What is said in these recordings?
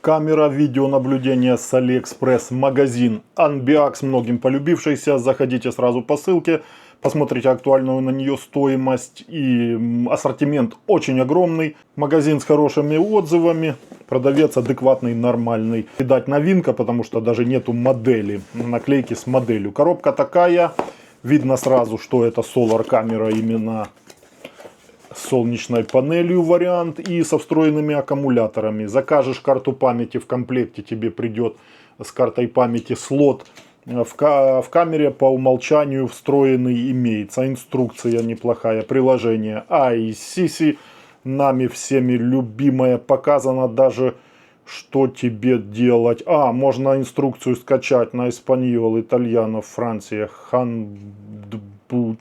Камера видеонаблюдения с AliExpress, магазин Anbiax, многим полюбившийся. Заходите сразу по ссылке, посмотрите актуальную на нее стоимость, и ассортимент очень огромный. Магазин с хорошими отзывами, продавец адекватный, нормальный. Видать, новинка, потому что даже нету модели, наклейки с моделью. Коробка такая, видно сразу, что это Solar камера именно с солнечной панелью вариант и со встроенными аккумуляторами. Закажешь карту памяти, в комплекте тебе придет с картой памяти слот. В камере по умолчанию встроенный имеется. Инструкция неплохая, приложение iSisi, нами всеми любимое. Показано даже, что тебе делать. Можно инструкцию скачать на испаньол, итальяно, Франция, Handbuch.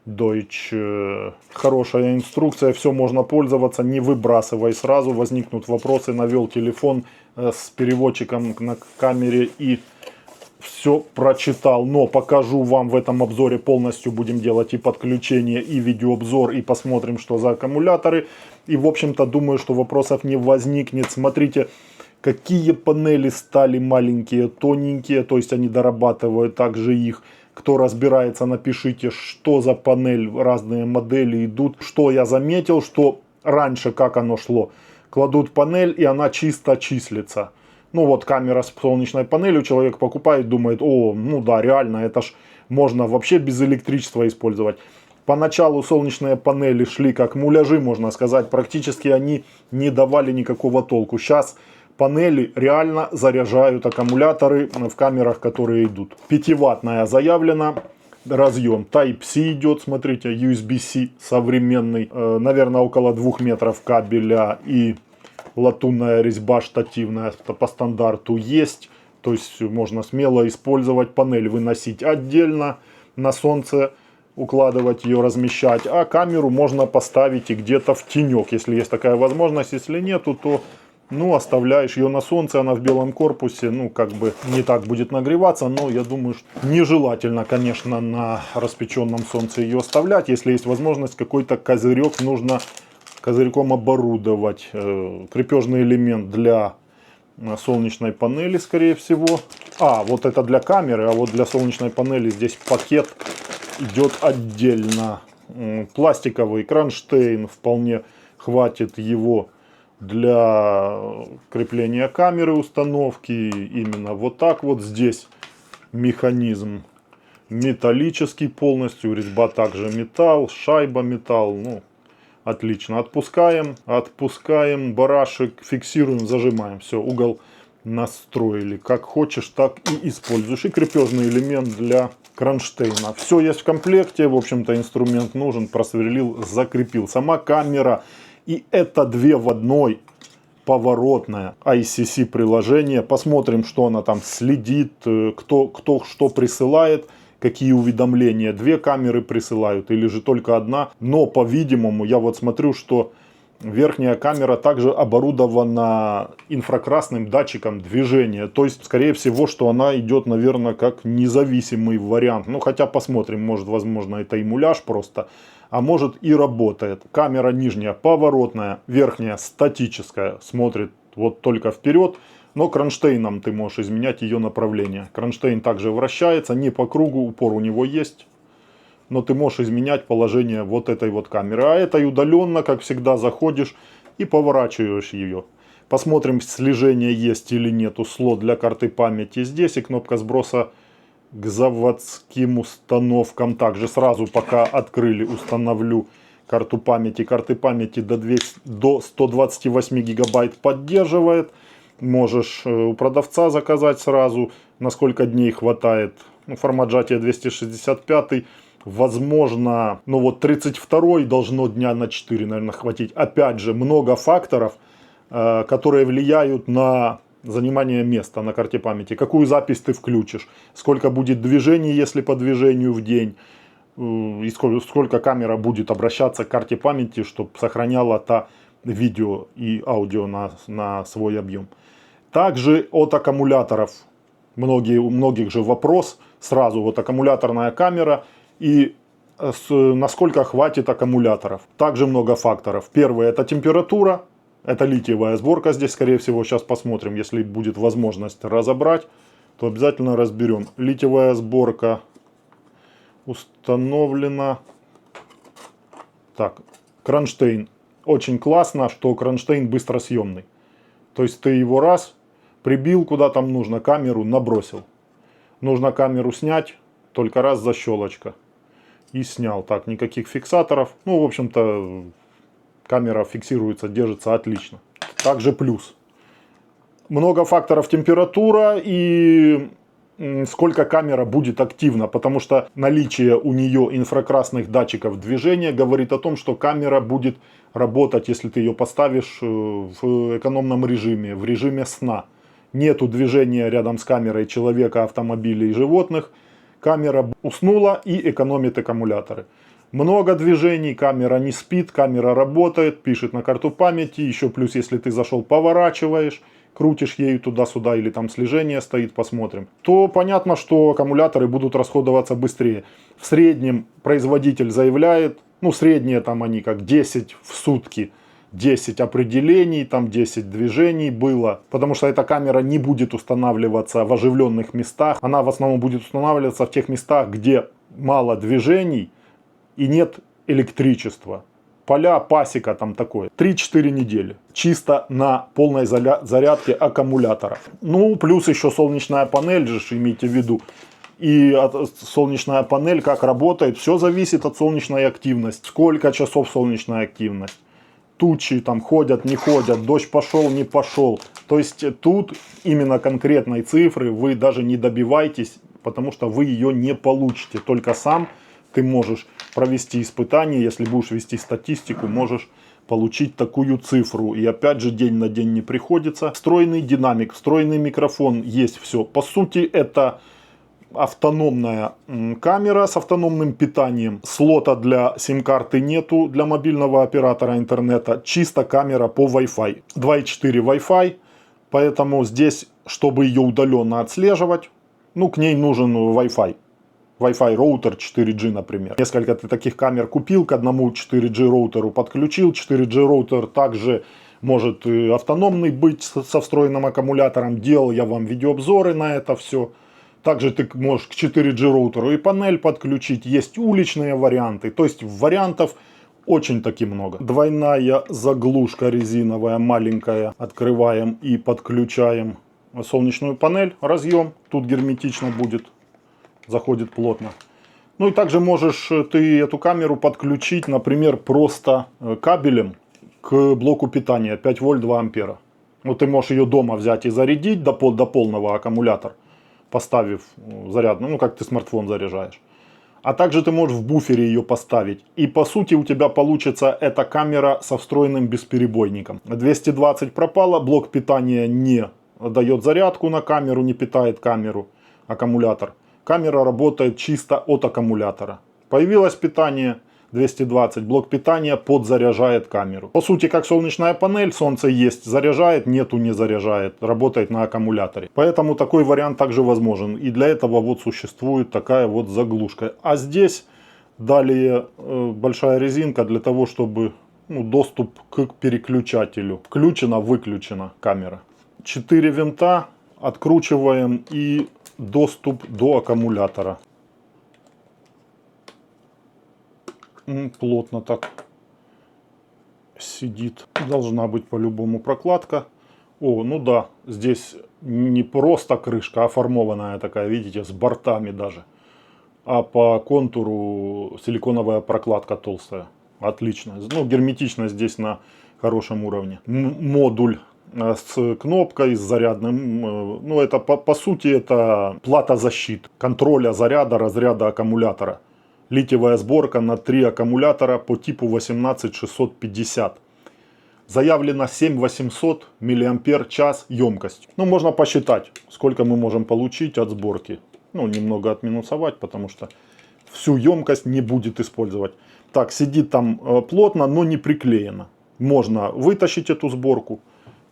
Deutsch. Хорошая инструкция, все можно пользоваться, не выбрасывай сразу. Возникнут вопросы, навел телефон с переводчиком на камере и все прочитал. Но покажу вам в этом обзоре полностью, будем делать и подключение, и видеообзор, и посмотрим, что за аккумуляторы. И в общем-то думаю, что вопросов не возникнет. Смотрите, какие панели стали маленькие, тоненькие, то есть они дорабатывают также их. Кто разбирается, напишите, что за панель, разные модели идут. Что я заметил, что раньше как оно шло. Кладут панель, и она чисто числится. Ну вот камера с солнечной панелью, человек покупает, думает, ну да, реально, это ж можно вообще без электричества использовать. Поначалу солнечные панели шли как муляжи, можно сказать. Практически они не давали никакого толку. Сейчас панели реально заряжают аккумуляторы в камерах, которые идут. 5-ваттная заявлена. Разъем Type-C идет, смотрите, USB-C современный. Наверное, около 2 метров кабеля и латунная резьба штативная по стандарту есть. То есть можно смело использовать. Панель выносить отдельно на солнце, укладывать ее, размещать. А камеру можно поставить и где-то в тенек, если есть такая возможность. Если нету, то оставляешь ее на солнце, она в белом корпусе, как бы не так будет нагреваться, но я думаю, что нежелательно, конечно, на распеченном солнце ее оставлять. Если есть возможность, какой-то козырек нужно козырьком оборудовать. Крепежный элемент для солнечной панели, скорее всего. Вот это для камеры, а вот для солнечной панели здесь пакет идет отдельно. Пластиковый кронштейн, вполне хватит его для крепления камеры, установки. Именно вот так вот здесь механизм металлический полностью, резьба также металл, шайба металл. Отлично, отпускаем барашек, фиксируем, зажимаем, все, угол настроили, как хочешь, так и используешь. И крепежный элемент для кронштейна. Все есть в комплекте, в общем-то инструмент нужен, просверлил, закрепил. Сама камера. И это 2 в 1 поворотное iSisi приложение. Посмотрим, что она там следит, кто что присылает, какие уведомления. 2 камеры присылают или же только одна. Но, по-видимому, я вот смотрю, что верхняя камера также оборудована инфракрасным датчиком движения. То есть, скорее всего, что она идет, наверное, как независимый вариант. Хотя посмотрим, может, возможно, это и муляж просто. А может и работает. Камера нижняя поворотная, верхняя статическая, смотрит вот только вперед. Но кронштейном ты можешь изменять ее направление. Кронштейн также вращается, не по кругу, упор у него есть. Но ты можешь изменять положение вот этой вот камеры. А этой удаленно, как всегда, заходишь и поворачиваешь ее. Посмотрим, слежение есть или нету. Слот для карты памяти здесь и кнопка сброса к заводским установкам. Также сразу, пока открыли, установлю карту памяти. Карты памяти до 128 гигабайт поддерживает. Можешь у продавца заказать сразу, на сколько дней хватает. Формат сжатия 265. Возможно, 32 должно дня на 4, наверное, хватить. Опять же, много факторов, которые влияют на занимание места на карте памяти. Какую запись ты включишь, сколько будет движений, если по движению в день, и сколько камера будет обращаться к карте памяти, чтобы сохраняла видео и аудио на свой объем. Также от аккумуляторов. У многих же вопрос сразу. Вот аккумуляторная камера и насколько хватит аккумуляторов. Также много факторов. Первый — это температура. Это литиевая сборка здесь, скорее всего, сейчас посмотрим. Если будет возможность разобрать, то обязательно разберем. Литиевая сборка установлена. Так, кронштейн. Очень классно, что кронштейн быстросъемный. То есть ты его раз прибил куда там нужно, камеру набросил. Нужно камеру снять, только раз защелочка. И снял. Так, никаких фиксаторов. Ну, в общем-то, камера фиксируется, держится отлично. Также плюс. Много факторов: температура и сколько камера будет активна. Потому что наличие у нее инфракрасных датчиков движения говорит о том, что камера будет работать, если ты ее поставишь в экономном режиме, в режиме сна. Нету движения рядом с камерой человека, автомобилей и животных. Камера уснула и экономит аккумуляторы. Много движений, камера не спит, камера работает, пишет на карту памяти. Еще плюс, если ты зашел, поворачиваешь, крутишь ею туда-сюда или там слежение стоит, посмотрим, то понятно, что аккумуляторы будут расходоваться быстрее. В среднем производитель заявляет, ну средние там они как 10 в сутки. 10 определений, там 10 движений было. Потому что эта камера не будет устанавливаться в оживленных местах. Она в основном будет устанавливаться в тех местах, где мало движений и нет электричества. Поля, пасека там такое. 3-4 недели. Чисто на полной зарядке аккумулятора. Ну, плюс еще солнечная панель же, имейте в виду. И солнечная панель как работает, все зависит от солнечной активности. Сколько часов солнечная активность. Тучи там ходят, не ходят, дождь пошел, не пошел. То есть тут именно конкретной цифры вы даже не добиваетесь, потому что вы ее не получите. Только сам ты можешь провести испытание, если будешь вести статистику, можешь получить такую цифру. И опять же, день на день не приходится. Встроенный динамик, встроенный микрофон, есть все. По сути, это автономная камера с автономным питанием. Слота для сим-карты нету, для мобильного оператора интернета. Чисто камера по Wi-Fi. 2.4 Wi-Fi. Поэтому здесь, чтобы ее удаленно отслеживать, ну, к ней нужен Wi-Fi. Wi-Fi роутер 4G, например. Несколько ты таких камер купил, к одному 4G роутеру подключил. 4G роутер также может автономный быть со встроенным аккумулятором. Делал я вам видеообзоры на это все. Также ты можешь к 4G роутеру и панель подключить. Есть уличные варианты. То есть вариантов очень таки много. Двойная заглушка резиновая, маленькая. Открываем и подключаем солнечную панель. Разъем. Тут герметично будет. Заходит плотно. Ну и также можешь ты эту камеру подключить, например, просто кабелем к блоку питания 5 вольт 2 ампера. Вот ты можешь ее дома взять и зарядить до полного аккумулятора, поставив зарядную, ну как ты смартфон заряжаешь. А также ты можешь в буфере ее поставить. И по сути у тебя получится эта камера со встроенным бесперебойником. 220 пропало, блок питания не дает зарядку на камеру, не питает камеру, аккумулятор. Камера работает чисто от аккумулятора. Появилось питание 220, блок питания подзаряжает камеру. По сути, как солнечная панель, солнце есть, заряжает, нету, не заряжает, работает на аккумуляторе. Поэтому такой вариант также возможен. И для этого вот существует такая вот заглушка. А здесь далее большая резинка для того, чтобы доступ к переключателю. Включена-выключена камера. 4 винта откручиваем и доступ до аккумулятора. Плотно так сидит. Должна быть по-любому прокладка. О, ну да, здесь не просто крышка, а формованная такая, видите, с бортами даже. А по контуру силиконовая прокладка толстая. Отлично. Ну, герметичность здесь на хорошем уровне. Модуль с кнопкой, с зарядным. Ну, это по сути это плата защиты, контроля заряда, разряда аккумулятора. Литиевая сборка на 3 аккумулятора по типу 18650. Заявлено 7800 мАч емкость. Ну, можно посчитать, сколько мы можем получить от сборки. Ну, немного отминусовать, потому что всю емкость не будет использовать. Так, сидит там плотно, но не приклеено. Можно вытащить эту сборку.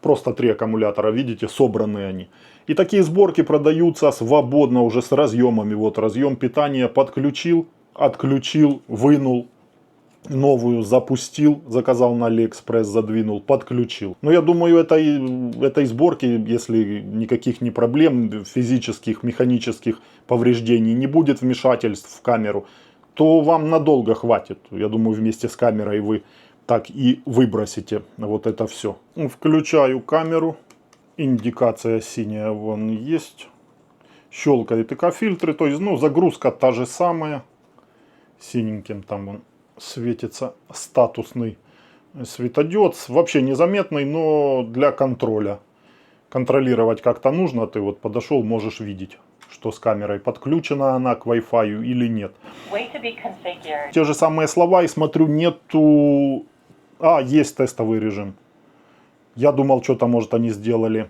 Просто 3 аккумулятора, видите, собранные они. И такие сборки продаются свободно уже с разъемами. Вот разъем питания подключил, отключил, вынул. новую запустил, заказал на Алиэкспресс, задвинул, подключил. Но я думаю, этой сборки, если никаких не проблем физических, механических повреждений не будет, вмешательств в камеру, то вам надолго хватит. Я думаю, вместе с камерой вы так и выбросите вот это все. Включаю камеру. Индикация синяя вон есть. Щелкает эко-фильтры. То есть, ну, загрузка та же самая. Синеньким там он светится статусный светодиод. Вообще незаметный, но для контроля. Контролировать как-то нужно. Ты вот подошел, можешь видеть, что с камерой подключена она к Wi-Fi или нет. Те же самые слова, и смотрю, нету... есть тестовый режим. Я думал, что-то, может, они сделали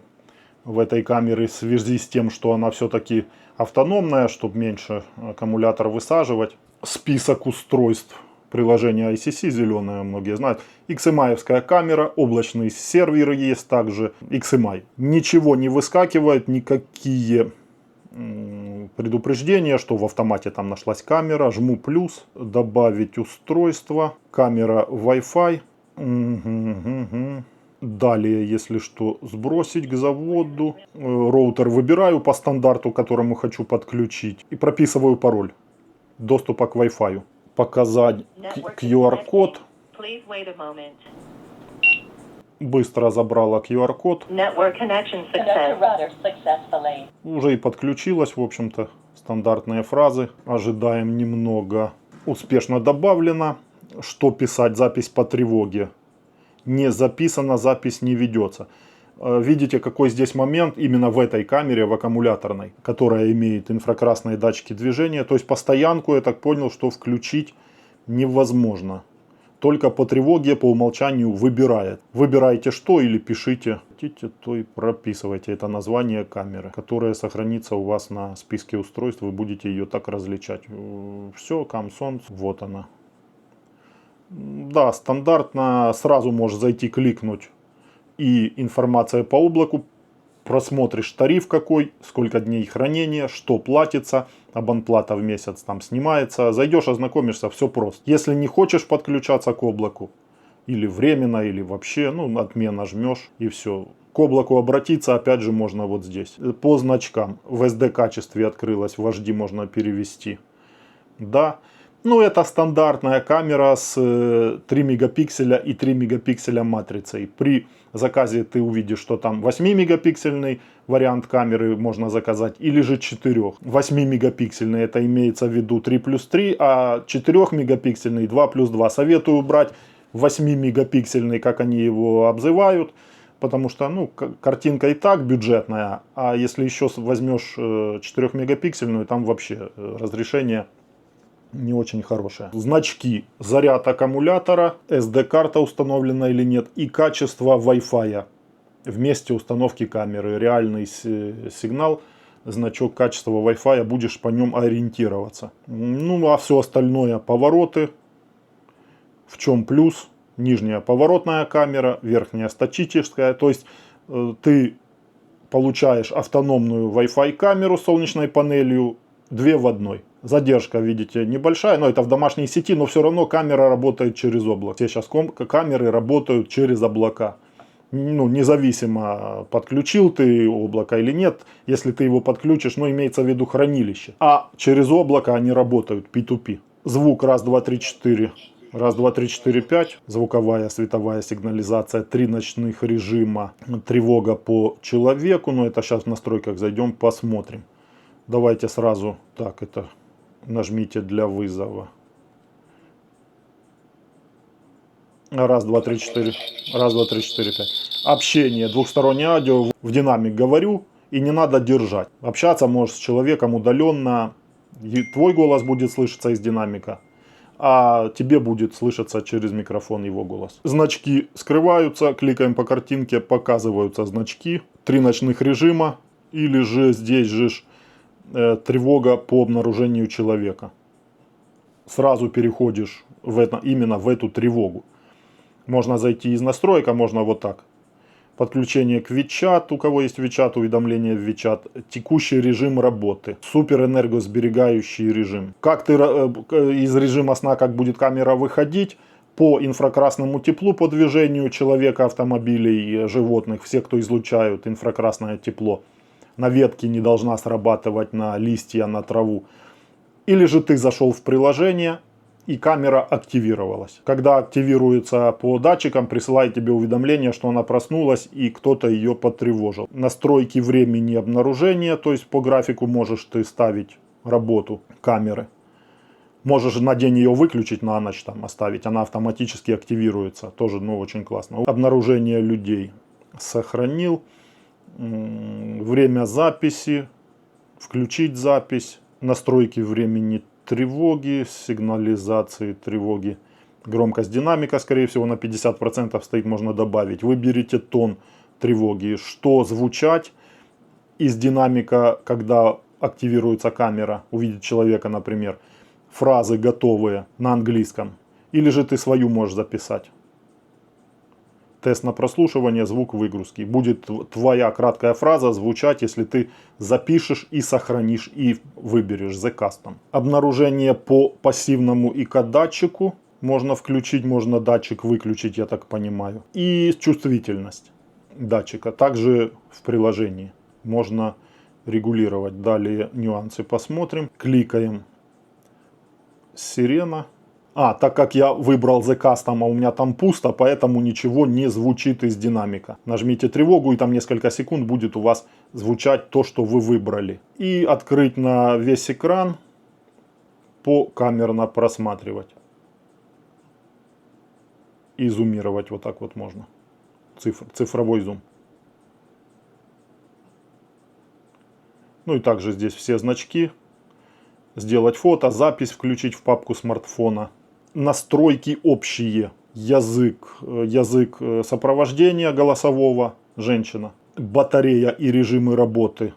в этой камере в связи с тем, что она все-таки автономная, чтобы меньше аккумулятор высаживать. Список устройств. Приложение ICC, зеленое, многие знают. XMI-евская камера, облачный сервер есть также. XMI. Ничего не выскакивает, никакие предупреждения, что в автомате там нашлась камера. Жму плюс, добавить устройство, камера Wi-Fi. Далее, если что, сбросить к заводу. Роутер выбираю по стандарту, к которому хочу подключить. И прописываю пароль доступа к Wi-Fi. Показать QR-код. Быстро забрала QR-код. Уже и подключилась, в общем-то. Стандартные фразы. Ожидаем немного. Успешно добавлено. Что писать? Запись по тревоге. Не записано, запись не ведется. Видите, какой здесь момент именно в этой камере, в аккумуляторной, которая имеет инфракрасные датчики движения. То есть по стоянку, я так понял, что включить невозможно. Только по тревоге по умолчанию выбирает. Выбирайте что или пишите. Хотите, то и прописывайте. Это название камеры, которая сохранится у вас на списке устройств. Вы будете ее так различать. Все, Камсон, вот она. Да, стандартно сразу можешь зайти, кликнуть, и информация по облаку. Просмотришь тариф какой, сколько дней хранения, что платится, абонплата в месяц там снимается. Зайдешь, ознакомишься, все просто. Если не хочешь подключаться к облаку, или временно, или вообще, ну, отмена жмешь и все. К облаку обратиться, опять же, можно вот здесь. По значкам. В SD качестве открылось, в HD можно перевести. Да. Ну, это стандартная камера с 3 мегапикселя и 3 мегапикселя матрицей. При заказе ты увидишь, что там 8-мегапиксельный вариант камеры можно заказать, или же 4. 8-мегапиксельный, это имеется в виду 3+3, а 4-мегапиксельный 2+2. Советую брать 8-мегапиксельный, как они его обзывают, потому что, ну, картинка и так бюджетная, а если еще возьмешь 4-мегапиксельную, там вообще разрешение не очень хорошая. Значки, заряд аккумулятора, SD-карта установлена или нет, и качество Wi-Fi в месте установки камеры. Реальный сигнал, значок качества Wi-Fi, будешь по нем ориентироваться. Ну, а все остальное повороты. В чем плюс? Нижняя поворотная камера, верхняя статическая. То есть ты получаешь автономную Wi-Fi камеру с солнечной панелью, 2 в 1. Задержка, видите, небольшая, но это в домашней сети, но все равно камера работает через облако. Все сейчас камеры работают через облака. Ну, независимо, подключил ты облако или нет, если ты его подключишь, но имеется в виду хранилище. А через облако они работают P2P. Звук 1, 2, 3, 4. 1, 2, 3, 4, 5. Звуковая, световая сигнализация, 3 ночных режима. Тревога по человеку, но это сейчас в настройках зайдем, посмотрим. Давайте сразу, так, это нажмите для вызова. 1, 2, 3, 4. 1, 2, 3, 4, 5. Общение, двухстороннее аудио. В динамик говорю, и не надо держать. Общаться можешь с человеком удаленно. Твой голос будет слышаться из динамика, а тебе будет слышаться через микрофон его голос. Значки скрываются, кликаем по картинке, показываются значки. 3 ночных режима, или же здесь же тревога по обнаружению человека. Сразу переходишь именно в эту тревогу. Можно зайти из настроек, а можно вот так. подключение к WeChat, у кого есть WeChat, уведомления в WeChat, текущий режим работы, супер энергосберегающий режим. Как ты из режима сна, как будет камера выходить, по инфракрасному теплу, по движению человека, автомобилей, животных, все, кто излучают инфракрасное тепло, на ветке не должна срабатывать, на листья, на траву. Или же ты зашел в приложение, и камера активировалась. Когда активируется по датчикам, присылает тебе уведомление, что она проснулась и кто-то ее потревожил. Настройки времени обнаружения, то есть по графику можешь ты ставить работу камеры. Можешь на день ее выключить, на ночь там оставить, она автоматически активируется. Тоже, очень классно. Обнаружение людей сохранил. Время записи, включить запись, настройки времени тревоги, сигнализации тревоги. Громкость динамика, скорее всего, на 50% стоит, можно добавить. Выберите тон тревоги, что звучать из динамика, когда активируется камера, увидит человека, например. Фразы готовые на английском. Или же ты свою можешь записать. Тест на прослушивание, звук выгрузки. Будет твоя краткая фраза звучать, если ты запишешь и сохранишь и выберешь The Custom. Обнаружение по пассивному ИК-датчику. Можно включить, можно датчик выключить, я так понимаю. И чувствительность датчика. Также в приложении можно регулировать. Далее нюансы посмотрим. Кликаем. Сирена. Так как я выбрал The Custom, а у меня там пусто, поэтому ничего не звучит из динамика. Нажмите тревогу, и там несколько секунд будет у вас звучать то, что вы выбрали. И открыть на весь экран, покамерно просматривать. И зумировать вот так вот можно. Цифровой зум. Ну и также здесь все значки. Сделать фото, запись включить в папку смартфона. Настройки общие. Язык сопровождения голосового, женщина. Батарея и режимы работы.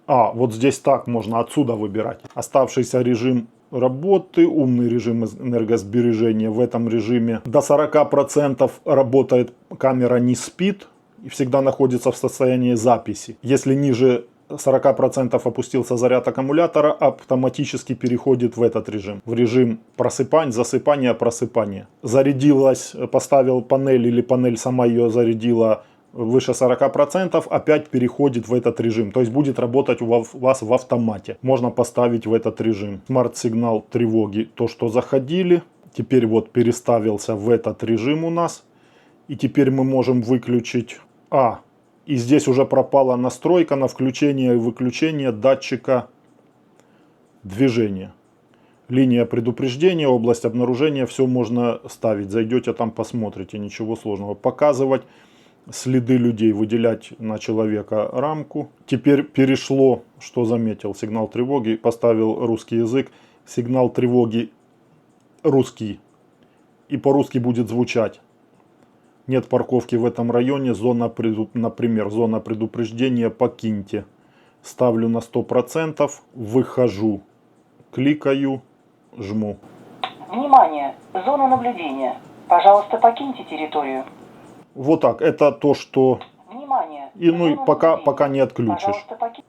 Вот здесь так можно отсюда выбирать. Оставшийся режим работы, умный режим энергосбережения. В этом режиме до 40% работает камера, не спит и всегда находится в состоянии записи. Если ниже 40% опустился заряд аккумулятора, автоматически переходит в этот режим. В режим просыпания, засыпания, просыпания. Зарядилась, поставил панель или панель сама ее зарядила выше 40%, опять переходит в этот режим. То есть будет работать у вас в автомате. Можно поставить в этот режим. Смарт-сигнал тревоги, то что заходили. Теперь вот переставился в этот режим у нас. И теперь мы можем выключить И здесь уже пропала настройка на включение и выключение датчика движения. Линия предупреждения, область обнаружения, все можно ставить. Зайдете там, посмотрите, ничего сложного. Показывать следы людей, выделять на человека рамку. Теперь перешло, что заметил, сигнал тревоги, поставил русский язык. Сигнал тревоги русский. И по-русски будет звучать. Нет парковки в этом районе, например, зона предупреждения, покиньте. Ставлю на 100%, выхожу, кликаю, жму. Внимание, зона наблюдения. Пожалуйста, покиньте территорию. Вот так, это то, что... Внимание. И пока не отключишь.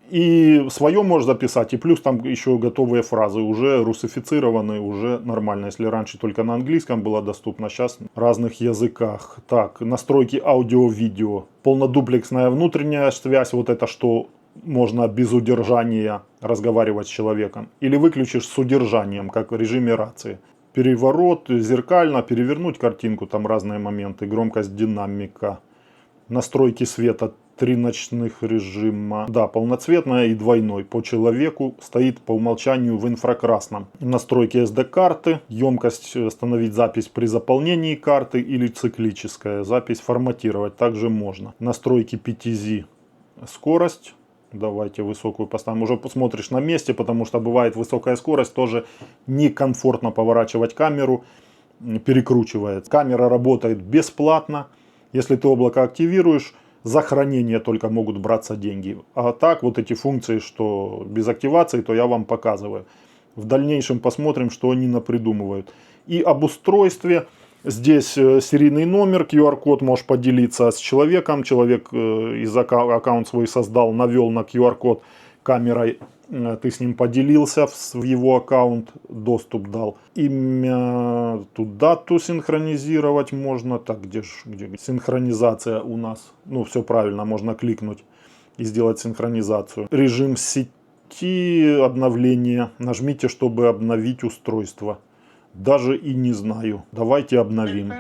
И свое можешь записать, и плюс там еще готовые фразы, уже русифицированные, уже нормально. Если раньше только на английском было доступно, сейчас на разных языках. Так, настройки аудио-видео. Полнодуплексная внутренняя связь, вот это что можно без удержания разговаривать с человеком. Или выключишь с удержанием, как в режиме рации. Переворот, зеркально, перевернуть картинку, там разные моменты, громкость динамика. Настройки света, 3 ночных режима. Да, полноцветная и двойной. По человеку стоит по умолчанию в инфракрасном. Настройки SD-карты. Емкость остановить запись при заполнении карты или циклическая. Запись форматировать также можно. Настройки PTZ. Скорость. Давайте высокую поставим. Уже посмотришь на месте, потому что бывает высокая скорость. Тоже некомфортно поворачивать камеру. Перекручивает. Камера работает бесплатно. Если ты облако активируешь, за хранение только могут браться деньги. А так вот эти функции, что без активации, то я вам показываю. В дальнейшем посмотрим, что они напридумывают. И об устройстве. Здесь серийный номер, QR-код можешь поделиться с человеком. Человек из аккаунт свой создал, навел на QR-код камерой. Ты с ним поделился в его аккаунт, доступ дал. Имя, тут дату синхронизировать можно. Так, где синхронизация у нас? Ну, все правильно, можно кликнуть и сделать синхронизацию. Режим сети, обновление. Нажмите, чтобы обновить устройство. Даже и не знаю. Давайте обновим.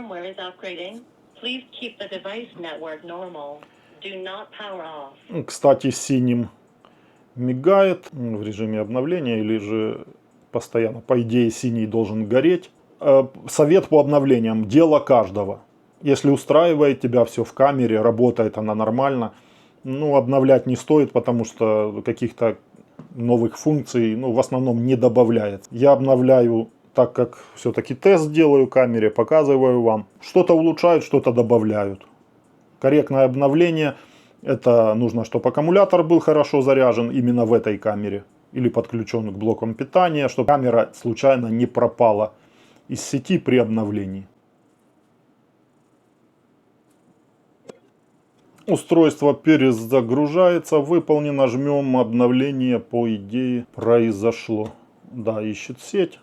Кстати, синим мигает в режиме обновления или же постоянно. По идее, синий должен гореть. Совет по обновлениям. Дело каждого. Если устраивает тебя все в камере, работает она нормально, ну, обновлять не стоит, потому что каких-то новых функций, ну, в основном не добавляет. Я обновляю, так как все-таки тест делаю в камере, показываю вам. Что-то улучшают, что-то добавляют. Корректное обновление. Это нужно, чтобы аккумулятор был хорошо заряжен именно в этой камере. Или подключен к блокам питания, чтобы камера случайно не пропала из сети при обновлении. Устройство перезагружается. Выполнено. Жмем. Обновление, по идее, произошло. Да, ищет сеть.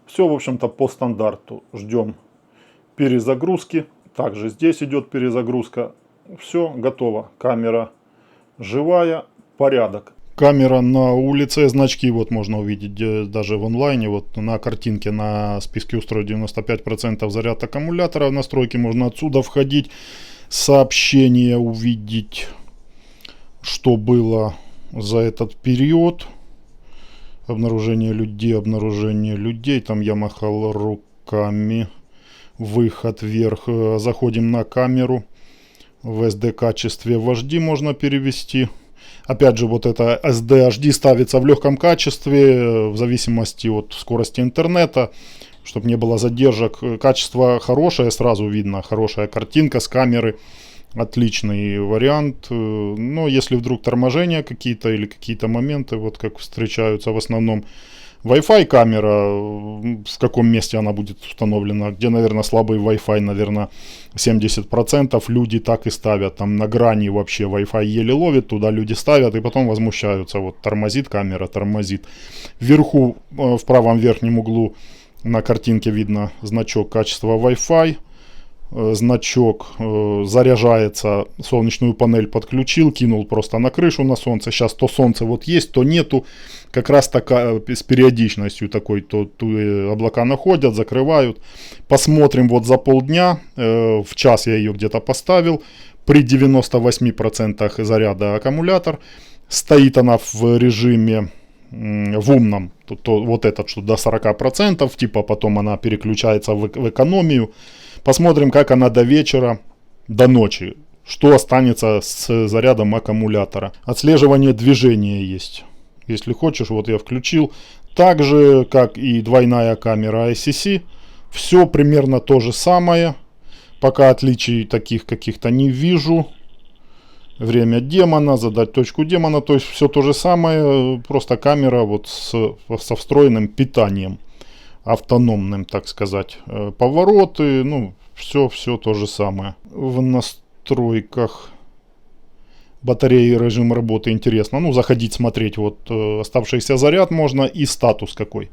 Все, в общем-то, по стандарту. Ждем перезагрузки. Также здесь идет перезагрузка. Все, готово. Камера живая. Порядок. Камера на улице. Значки вот можно увидеть даже в онлайне. Вот на картинке на списке устройств 95% заряд аккумулятора. В настройки можно отсюда входить. Сообщение увидеть, что было за этот период. Обнаружение людей. Там я махал руками. Выход вверх. Заходим на камеру. В SD качестве в HD можно перевести. Опять же, вот это SD HD ставится в легком качестве, в зависимости от скорости интернета, чтобы не было задержек. Качество хорошее, сразу видно, хорошая картинка с камеры. Отличный вариант. Но если вдруг торможения какие-то или какие-то моменты, вот как встречаются в основном, Wi-Fi камера, в каком месте она будет установлена, где, наверное, слабый Wi-Fi, наверное, 70% люди так и ставят. Там на грани вообще Wi-Fi еле ловит, туда люди ставят и потом возмущаются. Вот тормозит камера, тормозит. Вверху, в правом верхнем углу на картинке видно значок качества Wi-Fi. Значок заряжается, солнечную панель подключил, кинул просто на крышу на солнце. Сейчас то солнце вот есть, то нету. Как раз такая, с периодичностью такой, то облака находят, закрывают. Посмотрим вот за полдня, в час я ее где-то поставил. При 98% заряда аккумулятор. Стоит она в режиме в умном, вот этот, что до 40%, типа потом она переключается в экономию. Посмотрим, как она до вечера, до ночи, что останется с зарядом аккумулятора. Отслеживание движения есть. Если хочешь, вот я включил. Так же, как и двойная камера ICC, все примерно то же самое. Пока отличий таких каких-то не вижу. Время демона, задать точку демона, то есть все то же самое, просто камера вот со встроенным питанием. Автономным, так сказать. Повороты, ну, все то же самое. В настройках батареи режим работы интересно. Ну, заходить, смотреть, вот оставшийся заряд можно и статус какой.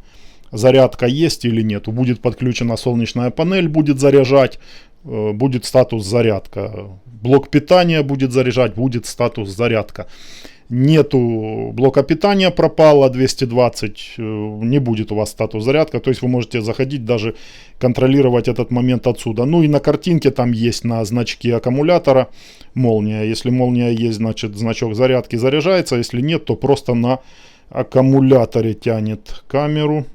Зарядка есть или нет. Будет подключена солнечная панель, будет заряжать, будет статус зарядка. Блок питания будет заряжать, будет статус зарядка. Нету блока питания, пропало 220, не будет у вас статус зарядка. То есть вы можете заходить, даже контролировать этот момент отсюда. Ну и на картинке там есть на значке аккумулятора молния. Если молния есть, значит значок зарядки заряжается. Если нет, то просто на аккумуляторе тянет камеру.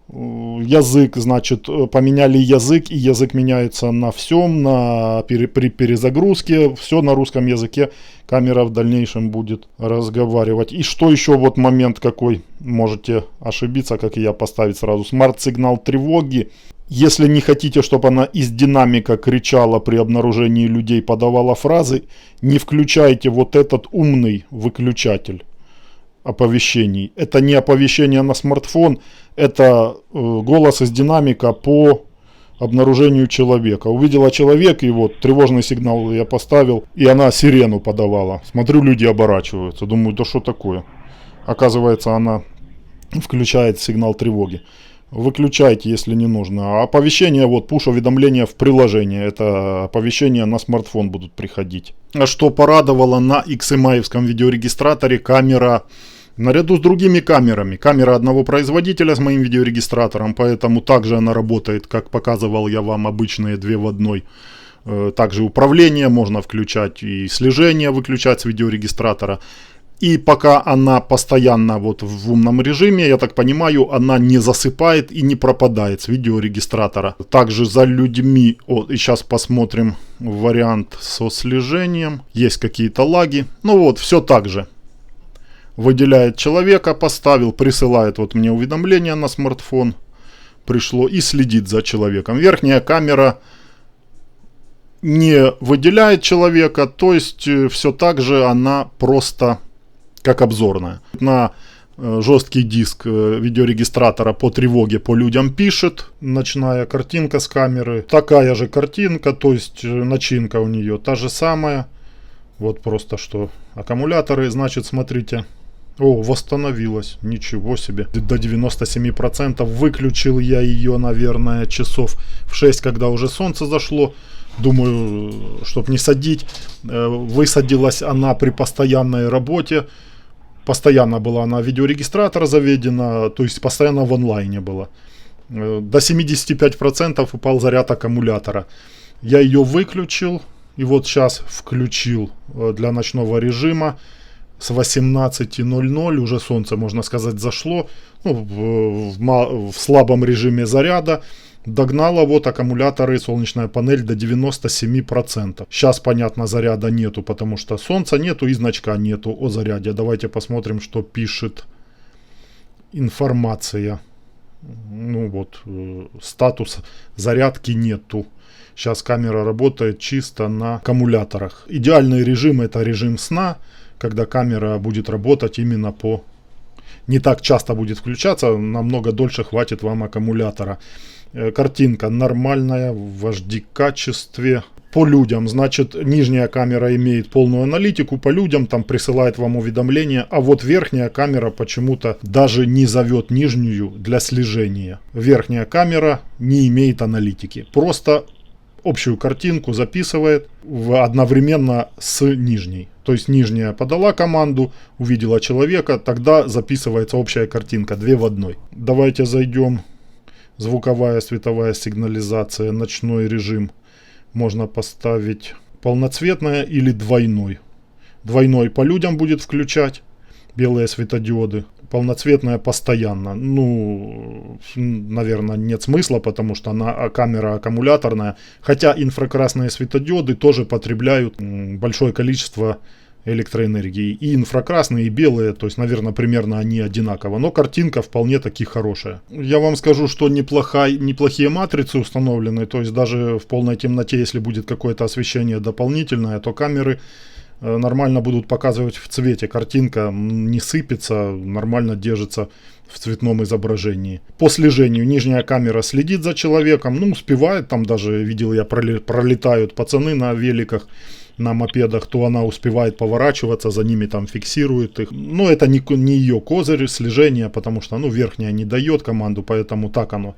Язык, значит, поменяли язык, и язык меняется на всем, при перезагрузке, все на русском языке, камера в дальнейшем будет разговаривать. И что еще, вот момент какой, можете ошибиться, как и я, поставить сразу, смарт-сигнал тревоги. Если не хотите, чтобы она из динамика кричала при обнаружении людей, подавала фразы, не включайте вот этот умный выключатель оповещений. Это не оповещение на смартфон, это голос из динамика по обнаружению человека. Увидела человека, и вот тревожный сигнал я поставил, и она сирену подавала. Смотрю, люди оборачиваются. Думаю, да что такое? Оказывается, она включает сигнал тревоги. Выключайте, если не нужно. А оповещения, вот пуш-уведомления в приложении. Это оповещения на смартфон будут приходить. А что порадовало, на XMI-евском видеорегистраторе камера наряду с другими камерами. Камера одного производителя с моим видеорегистратором, поэтому также она работает, как показывал я вам, обычные 2 в 1. Также управление, можно включать и слежение, выключать с видеорегистратора. И пока она постоянно вот в умном режиме, я так понимаю, она не засыпает и не пропадает с видеорегистратора. Также за людьми, и сейчас посмотрим вариант со слежением. Есть какие-то лаги. Ну вот, все так же. Выделяет человека, поставил, присылает вот мне уведомление на смартфон. Пришло и следит за человеком. Верхняя камера не выделяет человека, то есть все так же она просто как обзорная. На жесткий диск видеорегистратора по тревоге по людям пишет. Ночная картинка с камеры. Такая же картинка, то есть начинка у нее та же самая. Вот просто что аккумуляторы, значит, смотрите. О, восстановилась. Ничего себе. До 97%. Выключил я ее, наверное, часов в 6, когда уже солнце зашло. Думаю, чтобы не садить. Высадилась она при постоянной работе. Постоянно была она видеорегистратор заведена. То есть постоянно в онлайне была. До 75% упал заряд аккумулятора. Я ее выключил. И вот сейчас включил для ночного режима. С 18:00 уже солнце, можно сказать, зашло. Ну, в слабом режиме заряда. Догнала вот аккумуляторы, солнечная панель до 97%. Сейчас, понятно, заряда нету, потому что солнца нету и значка нету о заряде. Давайте посмотрим, что пишет информация. Ну вот, статус зарядки нету. Сейчас камера работает чисто на аккумуляторах. Идеальный режим — это режим сна, когда камера будет работать именно по... Не так часто будет включаться, намного дольше хватит вам аккумулятора. Картинка нормальная, в HD качестве. По людям, значит, нижняя камера имеет полную аналитику, по людям там присылает вам уведомления, а вот верхняя камера почему-то даже не зовет нижнюю для слежения. Верхняя камера не имеет аналитики, просто общую картинку записывает одновременно с нижней. То есть нижняя подала команду, увидела человека, тогда записывается общая картинка 2 в 1. Давайте зайдем. Звуковая, световая сигнализация, ночной режим. Можно поставить полноцветная или двойной. Двойной по людям будет включать белые светодиоды. Полноцветная постоянно. Ну, наверное, нет смысла, потому что камера аккумуляторная. Хотя инфракрасные светодиоды тоже потребляют большое количество электроэнергии. И инфракрасные, и белые, то есть, наверное, примерно они одинаково. Но картинка вполне таки хорошая. Я вам скажу, что неплохие матрицы установлены. То есть даже в полной темноте, если будет какое-то освещение дополнительное, то камеры нормально будут показывать в цвете. Картинка не сыпется, нормально держится в цветном изображении. По слежению нижняя камера следит за человеком. Ну, успевает, там даже, видел я, пролетают пацаны на великах, на мопедах, то она успевает поворачиваться, за ними там фиксирует их. Но это не ее козырь слежения, потому что, ну, верхняя не дает команду, поэтому так оно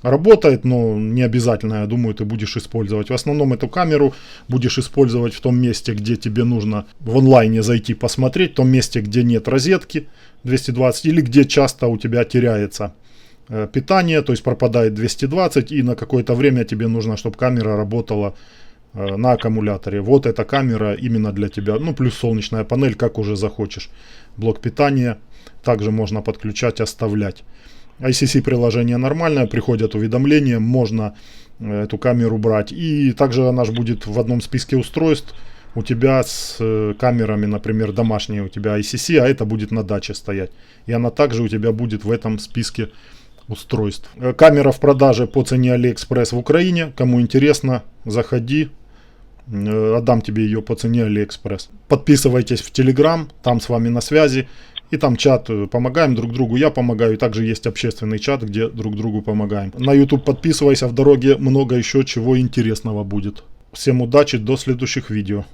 работает, но не обязательно, я думаю, ты будешь использовать. В основном эту камеру будешь использовать в том месте, где тебе нужно в онлайне зайти посмотреть, в том месте, где нет розетки 220, или где часто у тебя теряется питание, то есть пропадает 220, и на какое-то время тебе нужно, чтобы камера работала на аккумуляторе. Вот эта камера именно для тебя. Ну, плюс солнечная панель, как уже захочешь. Блок питания также можно подключать, оставлять. ICC приложение нормальное, приходят уведомления, можно эту камеру брать. И также она же будет в одном списке устройств у тебя с камерами, например, домашние у тебя ICC, а это будет на даче стоять. И она также у тебя будет в этом списке устройств. Камера в продаже по цене AliExpress в Украине. Кому интересно, заходи. Отдам тебе ее по цене AliExpress. Подписывайтесь в Telegram, там с вами на связи. И там чат, помогаем друг другу, я помогаю. И также есть общественный чат, где друг другу помогаем. На YouTube подписывайся, в дороге много еще чего интересного будет. Всем удачи, до следующих видео.